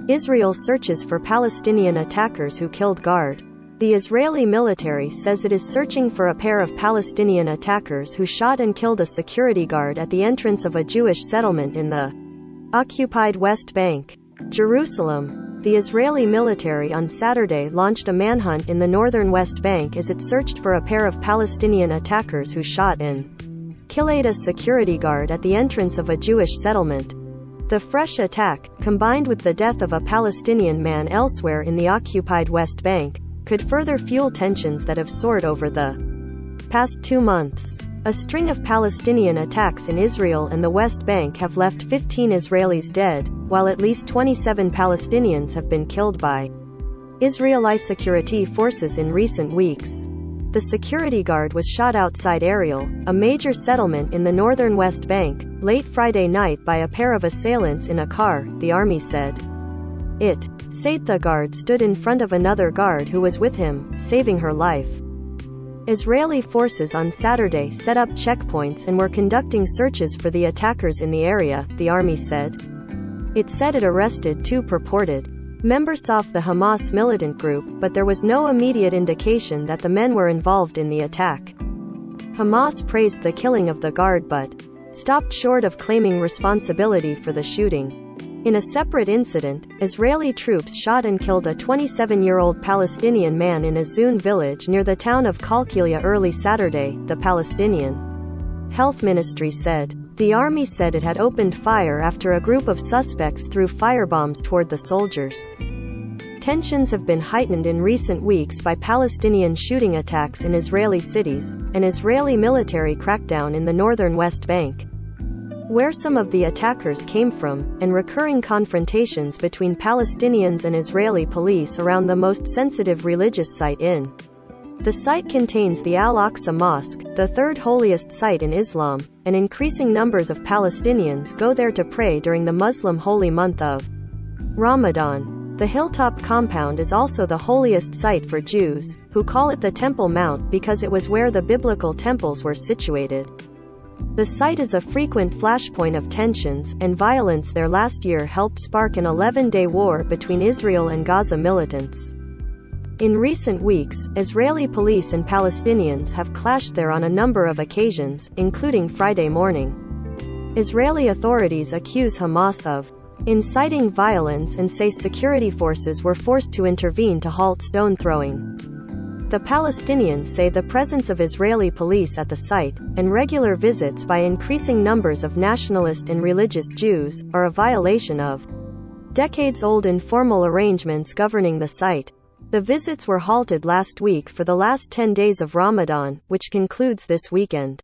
Israel searches for Palestinian attackers who killed guard. The Israeli military says it is searching for a pair of Palestinian attackers who shot and killed a security guard at the entrance of a Jewish settlement in the occupied West Bank, Jerusalem. The Israeli military on Saturday launched a manhunt in the northern West Bank as it searched for a pair of Palestinian attackers who shot and killed a security guard at the entrance of a Jewish settlement. The fresh attack, combined with the death of a Palestinian man elsewhere in the occupied West Bank, could further fuel tensions that have soared over the past 2 months. A string of Palestinian attacks in Israel and the West Bank have left 15 Israelis dead, while at least 27 Palestinians have been killed by Israeli security forces in recent weeks. The security guard was shot outside Ariel, a major settlement in the northern West Bank, late Friday night by a pair of assailants in a car, the army said. It said the guard stood in front of another guard who was with him, saving her life. Israeli forces on Saturday set up checkpoints and were conducting searches for the attackers in the area, the army said. It said it arrested 2 purported members of the Hamas militant group, but there was no immediate indication that the men were involved in the attack. Hamas praised the killing of the guard but stopped short of claiming responsibility for the shooting. In a separate incident, Israeli troops shot and killed a 27-year-old Palestinian man in a Zun village near the town of Qalqilia early Saturday, the Palestinian Health Ministry said. The army said it had opened fire after a group of suspects threw firebombs toward the soldiers. Tensions have been heightened in recent weeks by Palestinian shooting attacks in Israeli cities, an Israeli military crackdown in the northern West Bank, where some of the attackers came from, and recurring confrontations between Palestinians and Israeli police around the most sensitive religious site in. The site contains the Al-Aqsa Mosque, the third holiest site in Islam, and increasing numbers of Palestinians go there to pray during the Muslim holy month of Ramadan. The hilltop compound is also the holiest site for Jews, who call it the Temple Mount because it was where the biblical temples were situated. The site is a frequent flashpoint of tensions, and violence there last year helped spark an 11-day war between Israel and Gaza militants. In recent weeks, Israeli police and Palestinians have clashed there on a number of occasions, including Friday morning. Israeli authorities accuse Hamas of inciting violence and say security forces were forced to intervene to halt stone throwing. The Palestinians say the presence of Israeli police at the site, and regular visits by increasing numbers of nationalist and religious Jews, are a violation of decades-old informal arrangements governing the site. The visits were halted last week for the last 10 days of Ramadan, which concludes this weekend.